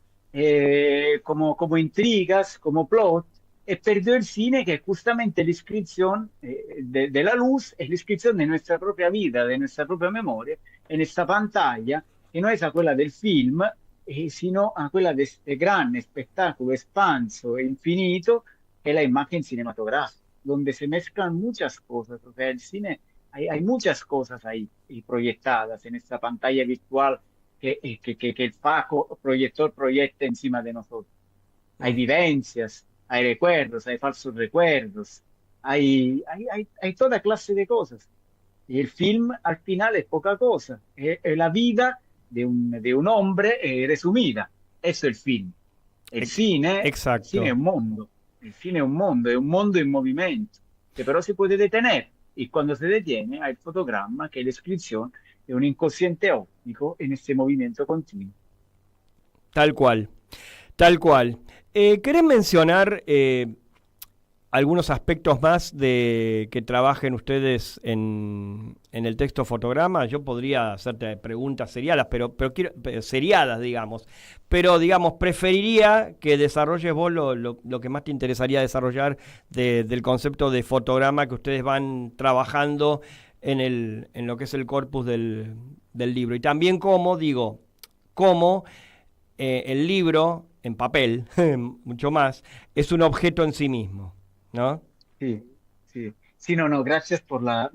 como intrigas, como plot, y perdió el cine que es justamente la inscripción de la luz, es la inscripción de nuestra propia vida, de nuestra propia memoria, en esta pantalla, que no es a quella del film, sino a quella de este gran espectáculo expanso e infinito, que es la imagen cinematográfica, donde se mezclan muchas cosas, o sea, el cine hay muchas cosas ahí y proyectadas en esta pantalla virtual que el Paco proyector proyecta encima de nosotros. Hay vivencias, hay recuerdos, hay falsos recuerdos, hay toda clase de cosas. Y el film al final es poca cosa, es la vida de un hombre resumida. Eso es el film. El cine Exacto. è un mondo, il cine è un mondo in movimento, che però si puede detener. Y cuando se detiene, hay el fotogramma, que es la descripción de un inconsciente óptico en este movimiento continuo. Tal cual, tal cual. ¿Querés mencionar algunos aspectos más de que trabajen ustedes en el texto fotograma? Yo podría hacerte preguntas seriadas, pero seriadas, digamos. Pero, digamos, preferiría que desarrolles vos lo que más te interesaría desarrollar del concepto de fotograma que ustedes van trabajando en lo que es el corpus del libro. Y también cómo el libro, en papel, mucho más, es un objeto en sí mismo, ¿no? Sí, sí. Sí, no, gracias por la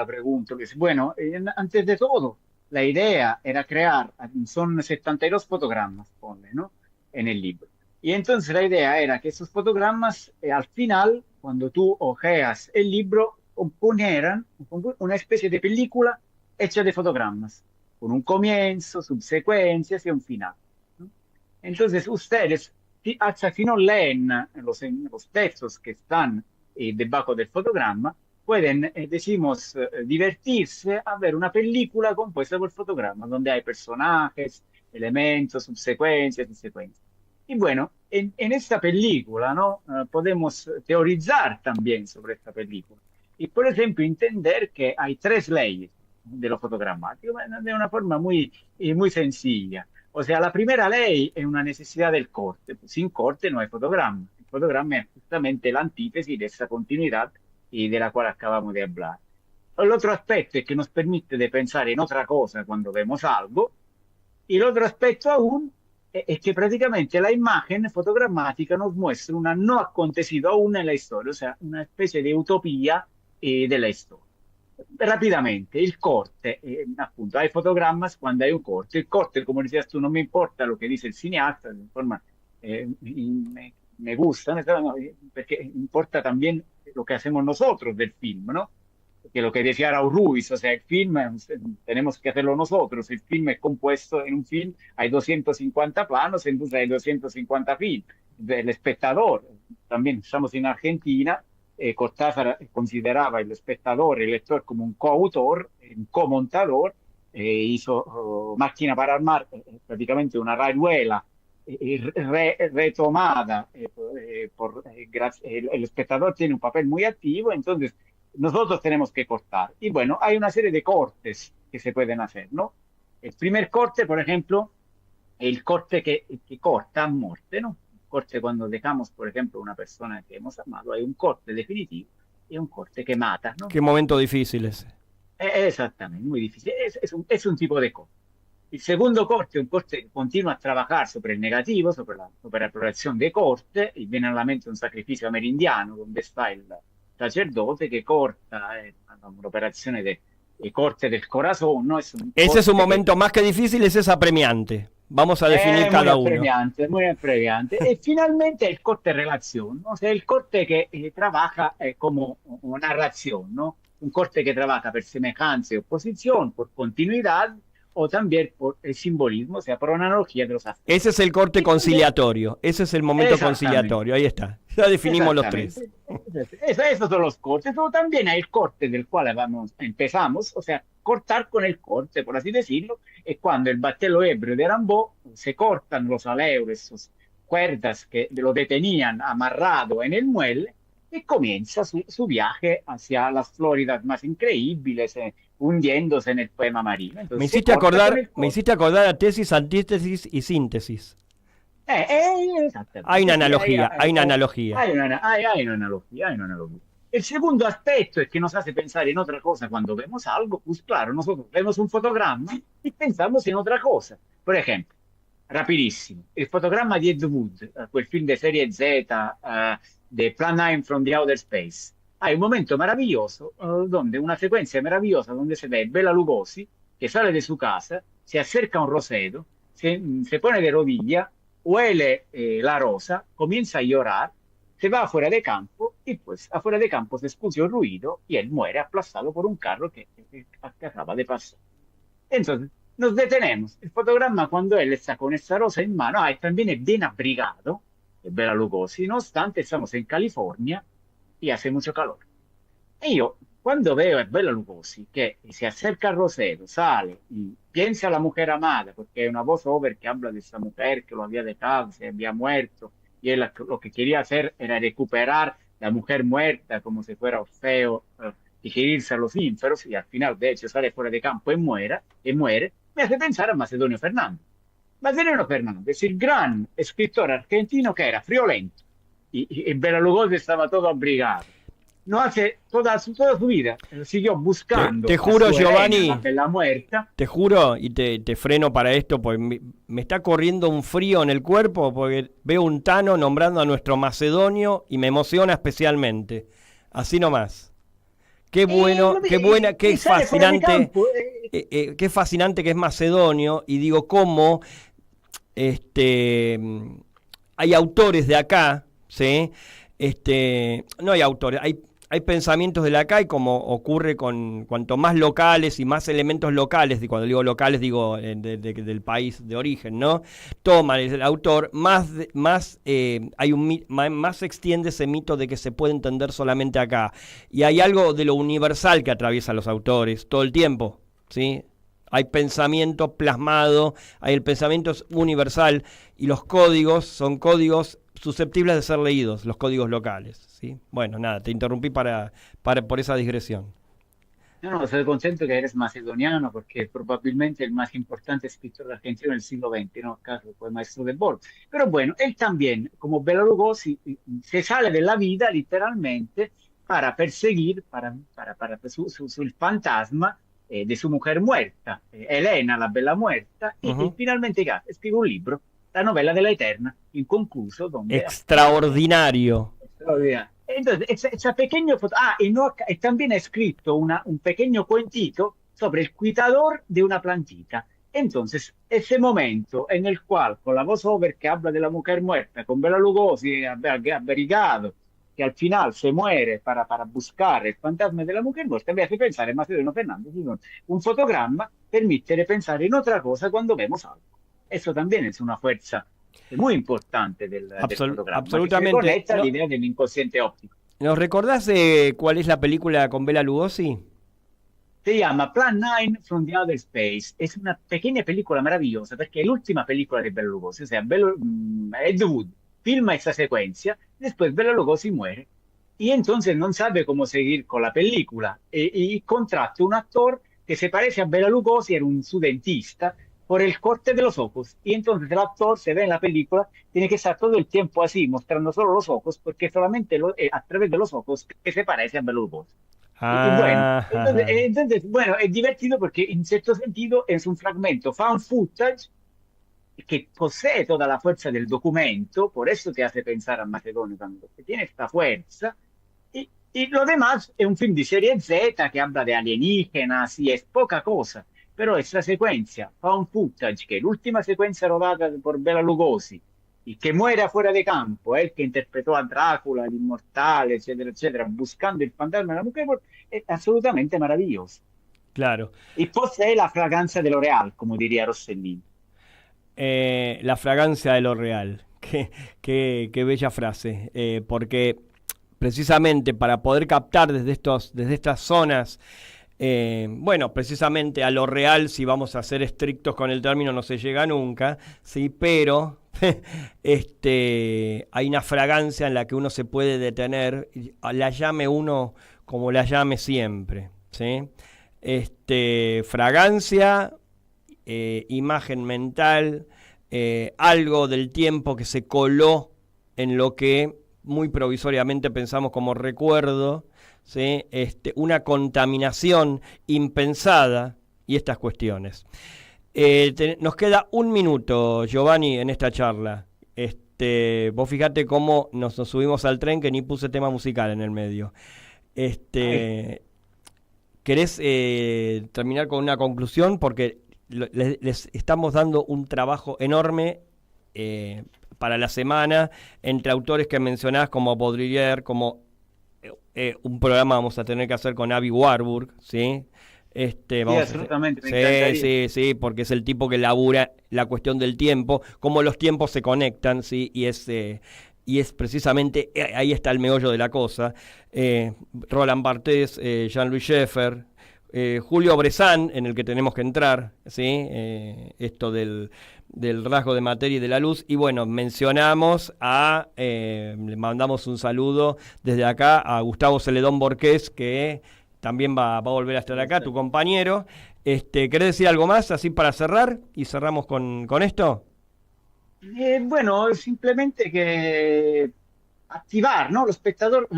pregunta, Luis. Bueno, antes de todo, la idea era crear, son 72 fotogramas, ponle, ¿no? En el libro. Y entonces la idea era que esos fotogramas, al final, cuando tú ojeas el libro, componieran una especie de película hecha de fotogramas, con un comienzo, subsecuencias y un final, ¿no? Entonces, ustedes, hasta si no leen los textos que están debajo del fotograma, pueden, decimos, divertirse a ver una película compuesta por fotogramas, donde hay personajes, elementos, subsecuencias y secuencias. Y bueno, en esta película, ¿no? Podemos teorizar también sobre esta película. Y, por ejemplo, entender que hay tres leyes de lo fotogramático de una forma muy sencilla. O sea, la primera ley es una necesidad del corte. Sin corte no hay fotograma. El fotograma es justamente la antítesis de esa continuidad y de la cual acabamos de hablar. El otro aspecto es que nos permite de pensar en otra cosa cuando vemos algo. Y el otro aspecto aún es que prácticamente la imagen fotogramática nos muestra una no acontecido aún en la historia, o sea, una especie de utopía de la historia. Rápidamente, il corte, appunto, hay fotogramas cuando hay un corte. El corte, como decías tú, no me importa lo que dice el cineasta, de forma, me gusta, ¿no? Porque importa también lo que hacemos nosotros del film, ¿no? Porque lo que decía Raúl Ruiz, o sea, el film tenemos que hacerlo nosotros. El film es compuesto, en un film hay 250 planos, entonces hay 250 films. El espectador, también estamos en Argentina. Cortázar consideraba el espectador, el lector, como un coautor, un comontador, hizo Máquina para Armar, prácticamente una rayuela retomada el espectador tiene un papel muy activo, entonces nosotros tenemos que cortar. Y bueno, hay una serie de cortes que se pueden hacer, ¿no? El primer corte, por ejemplo, è il corte che corta a morte, ¿no? Il corte cuando dejamos, por ejemplo, una persona que hemos amado, hay un corte definitivo y un corte que mata, ¿no? Qué momento difícil ese. Exactamente, muy difícil. Es un tipo de corte. El segundo corte, un corte que continua a trabajar sobre el negativo, sobre la proyección de corte, y viene a la mente un sacrificio amerindiano, donde está el sacerdote que corta un'operazione de corte del corazón, ¿no? Ese es un momento más que difícil, ese es apremiante. Vamos a definir cada uno. Muy apremiante. Y finalmente el corte relación, ¿no? O sea, el corte que trabaja como una narración, ¿no? Un corte que trabaja por semejanza y oposición, por continuidad, o también por el simbolismo, o sea, por una analogía de los aspectos. Ese es el corte conciliatorio, ese es el momento conciliatorio, ahí está. Ya definimos los tres. Esos son los cortes, pero también hay el corte del cual empezamos, o sea, cortar con el corte, por así decirlo, es cuando el batelo ebrio de Rimbaud se cortan los aleos, esas cuerdas que lo detenían amarrado en el muelle, y comienza su viaje hacia las Floridas más increíbles, hundiéndose en el poema marino. Entonces, me hiciste acordar a tesis, antítesis y síntesis. Exactamente. Hay una analogía, hay una analogía. Hay una analogía, hay una analogía. El segundo aspecto es que nos hace pensar en otra cosa cuando vemos algo. Pues claro, nosotros vemos un fotograma y pensamos en otra cosa. Por ejemplo, rapidísimo, el fotogramma di Ed Wood, quel film de serie Z, de Plan 9 from the Outer Space. Hay un momento maravilloso, donde una secuencia maravillosa donde se ve Bela Lugosi que sale de su casa, se acerca a un rosedo, se pone de rodilla, huele la rosa, comienza a llorar, se va afuera de campo y pues afuera de campo se escucha un ruido y él muere aplastado por un carro que acaba de pasar. Entonces nos detenemos. El fotogramma cuando él está con esa rosa en mano, también es bien abrigado, Bela Lugosi, nonostante estamos en California y hace mucho calor. Y yo, cuando veo a Bela Lugosi que se acerca al rosedo, sale y piensa a la mujer amada, porque hay una voz over que habla de esa mujer que lo había dejado, se había muerto, y él lo que quería hacer era recuperar la mujer muerta como si fuera Orfeo, digerirse a los ínferos, y al final, de hecho, sale fuera de campo y muere, me hace pensar a Macedonio Fernández. Macedonio Fernández, il gran scrittore argentino que era friolento, y Bela Lugosi estaba todo abrigado. No hace toda su vida, siguió buscando. Te juro, a su Giovanni, Elena, la muerta. Te juro, y te freno para esto, porque me está corriendo un frío en el cuerpo, porque veo un Tano nombrando a nuestro Macedonio y me emociona especialmente. Así nomás. Qué bueno, qué buena, qué fascinante, qué fascinante que es Macedonio, y digo cómo hay autores de acá, ¿sí? No hay autores, hay pensamientos de la acá, y como ocurre con cuanto más locales y más elementos locales, y cuando digo locales digo del país de origen, ¿no? Toma el autor, más se extiende ese mito de que se puede entender solamente acá. Y hay algo de lo universal que atraviesa a los autores todo el tiempo, ¿sí? Hay pensamiento plasmado, el pensamiento es universal, y los códigos son códigos susceptibles de ser leídos, los códigos locales, ¿sí? Bueno, nada, te interrumpí por esa digresión. No, soy contento que eres macedoniano porque probablemente el más importante escritor argentino del siglo XX, ¿no? Acaso fue maestro de Borges. Pero bueno, él también, como Bela Lugosi, se sale de la vida literalmente para perseguir el fantasma de su mujer muerta, Elena, la bella muerta, y finalmente escribe un libro, La novela de la eterna, inconcluso, donde... Extraordinario. Entonces, esa pequeño foto... y también ha escrito un pequeño cuentito sobre el cuidador de una plantita. Entonces, ese momento en el cual, con la voz over que habla de la mujer muerta, con Bela Lugosi abrigado, que al final se muere para buscar el fantasma de la mujer muerta, me hace pensar en Macedonio Fernández. Un fotogramma permite de pensar en otra cosa cuando vemos algo. Eso también es una fuerza muy importante del fotograma, absolutamente. Que se conecta a la idea del inconsciente óptico. ¿Nos recordás cuál es la película con Bela Lugosi? Si chiama Plan 9 from the Outer Space. Es una pequeña película maravillosa perché è l'ultima película de Bela Lugosi. O sea, Ed Wood filma esta secuencia, después Bela Lugosi muere y entonces no sabe cómo seguir con la película y contrata un actor que se parece a Bela Lugosi, era su dentista, por el corte de los ojos. Y entonces el actor se ve en la película, tiene que estar todo el tiempo así, mostrando solo los ojos, porque solamente a través de los ojos que se parece a Bela Lugosi. Y bueno, Ah, entonces, bueno, es divertido porque en cierto sentido es un fragmento found footage que posee toda la fuerza del documento, por eso te hace pensar a Macedonio cuando que tiene esta fuerza. Y lo demás es un film de serie Z que habla de alienígenas y es poca cosa, pero esta secuencia, found footage, que es la última secuencia rodada por Bela Lugosi y que muere afuera de campo, el que interpretó a Drácula, el inmortal, etcétera, etcétera, buscando el fantasma de la mujer, es absolutamente maravilloso. claro. Y posee la fragancia de L'Oreal, como diría Rossellini. La fragancia de lo real. Qué bella frase. Porque precisamente para poder captar desde estas zonas, bueno, precisamente a lo real, si vamos a ser estrictos con el término, no se llega nunca, ¿sí? Pero hay una fragancia en la que uno se puede detener, la llame uno como la llame siempre, ¿sí? Fragancia, imagen mental, algo del tiempo que se coló en lo que muy provisoriamente pensamos como recuerdo, ¿sí? Una contaminación impensada y estas cuestiones. Nos queda un minuto, Giovanni, en esta charla. Vos fijate cómo nos subimos al tren que ni puse tema musical en el medio. ¿Querés terminar con una conclusión? Porque les estamos dando un trabajo enorme para la semana, entre autores que mencionás como Baudrillard, como un programa vamos a tener que hacer con Avi Warburg, ¿sí? Sí, absolutamente, me encantaría. Sí, porque es el tipo que labura la cuestión del tiempo, cómo los tiempos se conectan, ¿sí? Y es precisamente, ahí está el meollo de la cosa. Roland Barthes, Jean-Louis Schaeffer, Julio Bressan, en el que tenemos que entrar, ¿sí? Esto del rasgo de materia y de la luz. Y bueno, mencionamos le mandamos un saludo desde acá a Gustavo Celedón Borqués, que también va a volver a estar acá, tu compañero. ¿Querés decir algo más, así para cerrar? Y cerramos con esto. Bueno, simplemente que activar, ¿no? Los espectadores,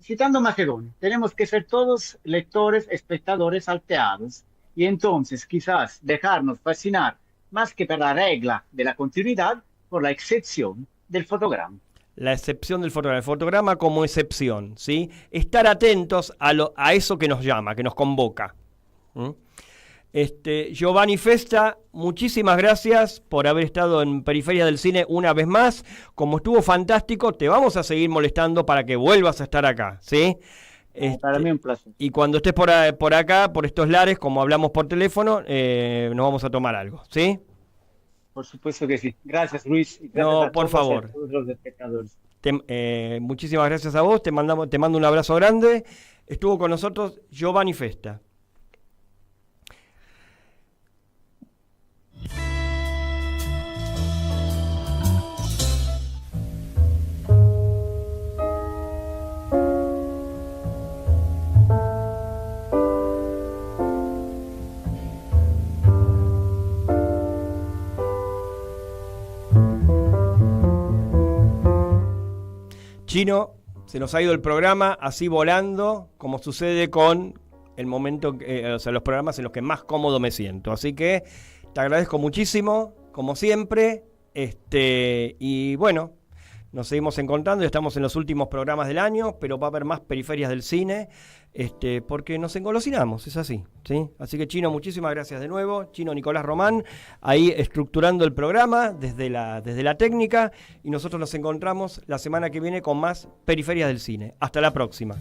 citando Macedonio, tenemos que ser todos lectores, espectadores salteados y entonces quizás dejarnos fascinar más que por la regla de la continuidad, por la excepción del fotograma. La excepción del fotograma, el fotograma como excepción, ¿sí? Estar atentos a eso que nos llama, que nos convoca. ¿Mm? Giovanni Festa, muchísimas gracias por haber estado en Periferia del Cine una vez más. Como estuvo fantástico, te vamos a seguir molestando para que vuelvas a estar acá, ¿sí? Para mí un placer. Y cuando estés por acá, por estos lares, como hablamos por teléfono, nos vamos a tomar algo, ¿sí? Por supuesto que sí. Gracias, Luis. Y gracias No, por favor. a todos los espectadores. Muchísimas gracias a vos. Te mando un abrazo grande. Estuvo con nosotros Giovanni Festa. Chino, se nos ha ido el programa así volando, como sucede con el momento, los programas en los que más cómodo me siento. Así que te agradezco muchísimo, como siempre, y bueno, nos seguimos encontrando, ya estamos en los últimos programas del año, pero va a haber más periferias del cine, porque nos engolosinamos, es así, ¿sí? Así que Chino, muchísimas gracias de nuevo. Chino Nicolás Román, ahí estructurando el programa desde la técnica, y nosotros nos encontramos la semana que viene con más periferias del cine. Hasta la próxima.